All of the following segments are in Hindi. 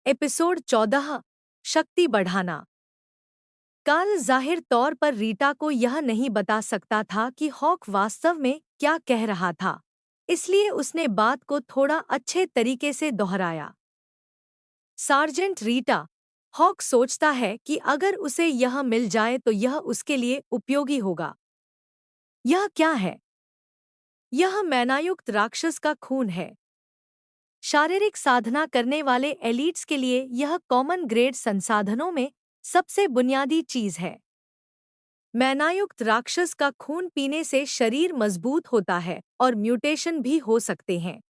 एपिसोड 14। शक्ति बढ़ाना। काल जाहिर तौर पर रीटा को यह नहीं बता सकता था कि हॉक वास्तव में क्या कह रहा था, इसलिए उसने बात को थोड़ा अच्छे तरीके से दोहराया। सार्जेंट रीटा, हॉक सोचता है कि अगर उसे यह मिल जाए तो यह उसके लिए उपयोगी होगा। यह क्या है? यह मैनायुक्त राक्षस का खून है। शारीरिक साधना करने वाले एलीट्स के लिए यह कॉमन ग्रेड संसाधनों में सबसे बुनियादी चीज है। मैनायुक्त राक्षस का खून पीने से शरीर मजबूत होता है और म्यूटेशन भी हो सकते हैं।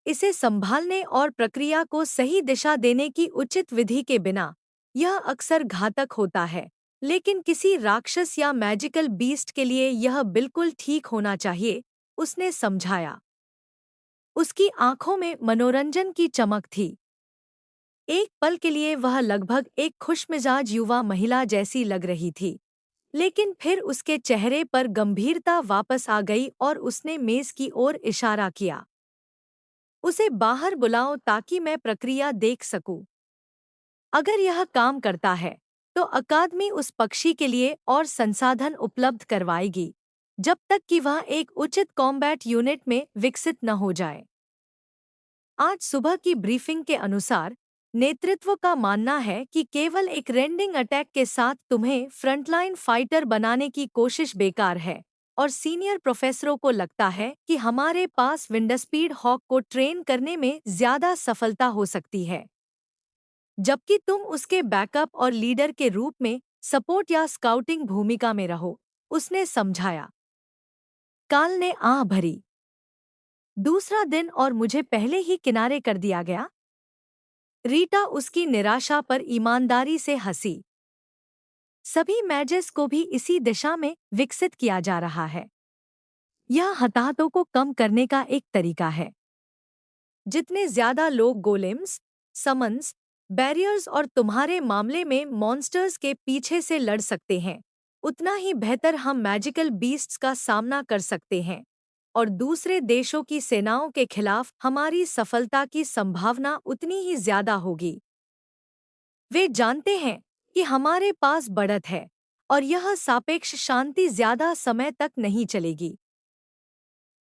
इसे संभालने और प्रक्रिया को सही दिशा देने की उचित विधि के बिना यह अक्सर घातक होता है, लेकिन किसी राक्षस या मैजिकल बीस्ट के लिए यह बिल्कुल ठीक होना चाहिए, उसने समझाया। उसकी आंखों में मनोरंजन की चमक थी। एक पल के लिए वह लगभग एक खुशमिजाज युवा महिला जैसी लग रही थी, लेकिन फिर उसके चेहरे पर गंभीरता वापस आ गई और उसने मेज की ओर इशारा किया। उसे बाहर बुलाओ ताकि मैं प्रक्रिया देख सकूं। अगर यह काम करता है, तो अकादमी उस पक्षी के लिए और संसाधन उपलब्ध करवाएगी, जब तक कि वह एक उचित कॉम्बैट यूनिट में विकसित न हो जाए। आज सुबह की ब्रीफिंग के अनुसार नेतृत्व का मानना है कि केवल एक रेंडिंग अटैक के साथ तुम्हें फ्रंटलाइन फाइटर बनाने की कोशिश बेकार है, और सीनियर प्रोफेसरों को लगता है कि हमारे पास विंडस्पीड हॉक को ट्रेन करने में ज्यादा सफलता हो सकती है, जबकि तुम उसके बैकअप और लीडर के रूप में सपोर्ट या स्काउटिंग भूमिका में रहो, उसने समझाया। काल ने आह भरी। दूसरा दिन और मुझे पहले ही किनारे कर दिया गया। रीटा उसकी निराशा पर ईमानदारी से हंसी। सभी मैजेस को भी इसी दिशा में विकसित किया जा रहा है। यह हताहतों को कम करने का एक तरीका है। जितने ज्यादा लोग गोलेम्स, समन्स, बैरियर्स और तुम्हारे मामले में मॉन्स्टर्स के पीछे से लड़ सकते हैं, उतना ही बेहतर हम मैजिकल बीस्ट्स का सामना कर सकते हैं, और दूसरे देशों की सेनाओं के खिलाफ हमारी सफलता की संभावना उतनी ही ज्यादा होगी। वे जानते हैं कि हमारे पास बढ़त है, और यह सापेक्ष शांति ज्यादा समय तक नहीं चलेगी।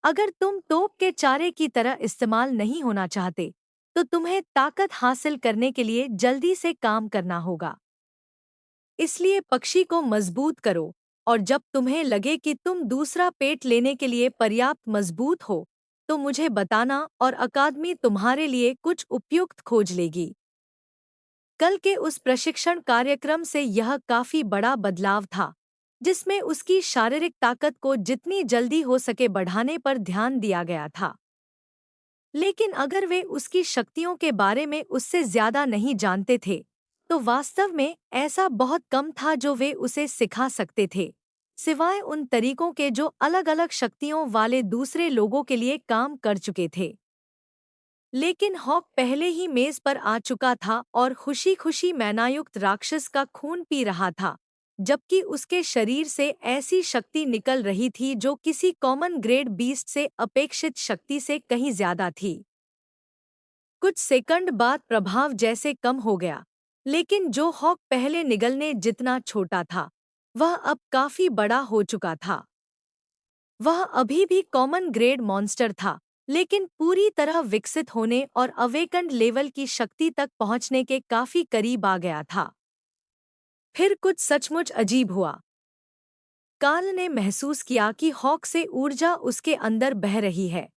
अगर तुम तोप के चारे की तरह इस्तेमाल नहीं होना चाहते, तो तुम्हें ताकत हासिल करने के लिए जल्दी से काम करना होगा। इसलिए पक्षी को मजबूत करो, और जब तुम्हें लगे कि तुम दूसरा पेट लेने के लिए पर्याप्त मजबूत हो, तो मुझे बताना और अकादमी तुम्हारे लिए कुछ उपयुक्त खोज लेगी। कल के उस प्रशिक्षण कार्यक्रम से यह काफी बड़ा बदलाव था, जिसमें उसकी शारीरिक ताकत को जितनी जल्दी हो सके बढ़ाने पर ध्यान दिया गया था। लेकिन अगर वे उसकी शक्तियों के बारे में उससे ज्यादा नहीं जानते थे, तो वास्तव में ऐसा बहुत कम था जो वे उसे सिखा सकते थे, सिवाय उन तरीकों के जो अलग-अलग शक्तियों वाले दूसरे लोगों के लिए काम कर चुके थे। लेकिन हॉक पहले ही मेज पर आ चुका था और खुशी-खुशी मैनायुक्त राक्षस का खून पी रहा था, जबकि उसके शरीर से ऐसी शक्ति निकल रही थी जो किसी कॉमन ग्रेड बीस्ट से अपेक्षित शक्ति से कहीं ज्यादा थी। कुछ सेकंड बाद प्रभाव जैसे कम हो गया, लेकिन जो हॉक पहले निगलने जितना छोटा था, वह अब काफी बड़ा हो चुका था। वह अभी भी कॉमन ग्रेड मॉन्स्टर था, लेकिन पूरी तरह विकसित होने और अवेकन्ड लेवल की शक्ति तक पहुंचने के काफी करीब आ गया था। फिर कुछ सचमुच अजीब हुआ। काल ने महसूस किया कि हॉक से ऊर्जा उसके अंदर बह रही है,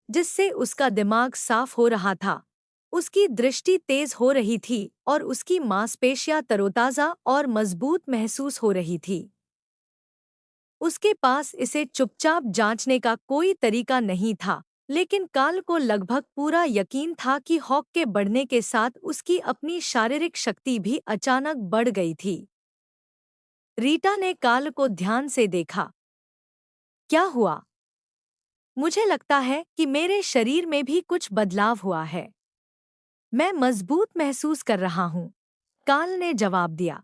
जिससे उसका दिमाग साफ हो रहा था। उसकी दृष्टि तेज हो रही थी और उसकी मांसपेशियां तरोताजा और मजबूत महसूस हो रही थी। उसके पास इसे चुपचाप जांचने का कोई तरीका नहीं था, लेकिन काल को लगभग पूरा यकीन था कि हॉक के बढ़ने के साथ उसकी अपनी शारीरिक शक्ति भी अचानक बढ़ गई थी। रीटा ने काल को ध्यान से देखा। क्या हुआ? मुझे लगता है कि मेरे शरीर में भी कुछ बदलाव हुआ है। मैं मजबूत महसूस कर रहा हूँ, काल ने जवाब दिया।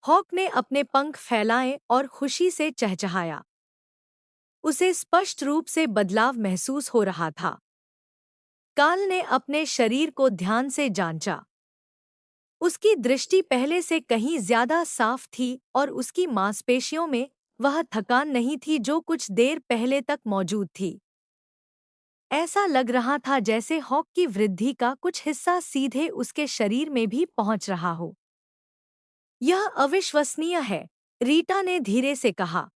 हॉक ने अपने पंख फैलाए और खुशी से चहचहाया। उसे स्पष्ट रूप से बदलाव महसूस हो रहा था। कार्ल ने अपने शरीर को ध्यान से जांचा। उसकी दृष्टि पहले से कहीं ज्यादा साफ थी और उसकी मांसपेशियों में वह थकान नहीं थी जो कुछ देर पहले तक मौजूद थी। ऐसा लग रहा था जैसे हॉक की वृद्धि का कुछ हिस्सा सीधे उसके शरीर में भी पहुंच रहा हो। यह अविश्वसनीय है, रीटा ने धीरे से कहा।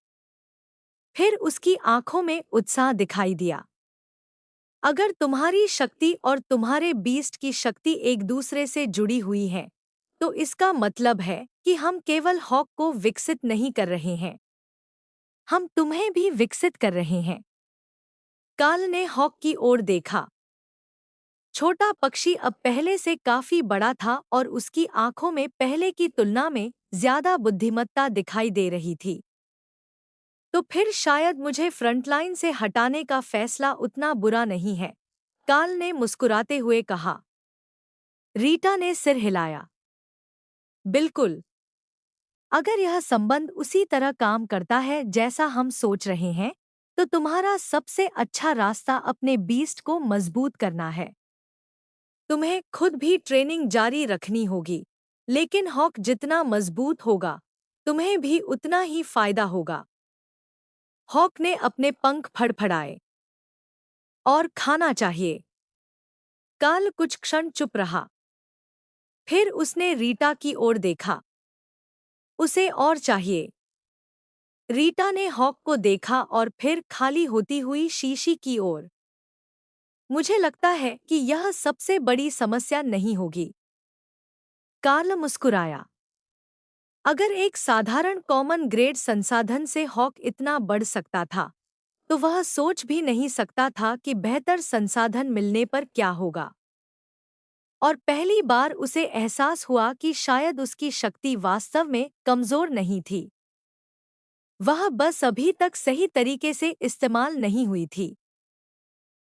फिर उसकी आंखों में उत्साह दिखाई दिया। अगर तुम्हारी शक्ति और तुम्हारे बीस्ट की शक्ति एक दूसरे से जुड़ी हुई है, तो इसका मतलब है कि हम केवल हॉक को विकसित नहीं कर रहे हैं, हम तुम्हें भी विकसित कर रहे हैं। कार्ल ने हॉक की ओर देखा। छोटा पक्षी अब पहले से काफी बड़ा था और उसकी आंखों में पहले की तुलना में ज्यादा बुद्धिमत्ता दिखाई दे रही थी। तो फिर शायद मुझे फ्रंटलाइन से हटाने का फैसला उतना बुरा नहीं है, कार्ल ने मुस्कुराते हुए कहा। रीटा ने सिर हिलाया। बिल्कुल। अगर यह संबंध उसी तरह काम करता है जैसा हम सोच रहे हैं, तो तुम्हारा सबसे अच्छा रास्ता अपने बीस्ट को मजबूत करना है। तुम्हें खुद भी ट्रेनिंग जारी रखनी होगी, लेकिन हॉक जितना मजबूत होगा, तुम्हें भी उतना ही फायदा होगा। हॉक ने अपने पंख फड़फड़ाए। और खाना चाहिए। कार्ल कुछ क्षण चुप रहा। फिर उसने रीटा की ओर देखा। उसे और चाहिए। रीटा ने हॉक को देखा और फिर खाली होती हुई शीशी की ओर। मुझे लगता है कि यह सबसे बड़ी समस्या नहीं होगी। कार्ल मुस्कुराया। अगर एक साधारण कॉमन ग्रेड संसाधन से हॉक इतना बढ़ सकता था, तो वह सोच भी नहीं सकता था कि बेहतर संसाधन मिलने पर क्या होगा। और पहली बार उसे एहसास हुआ कि शायद उसकी शक्ति वास्तव में कमजोर नहीं थी। वह बस अभी तक सही तरीके से इस्तेमाल नहीं हुई थी।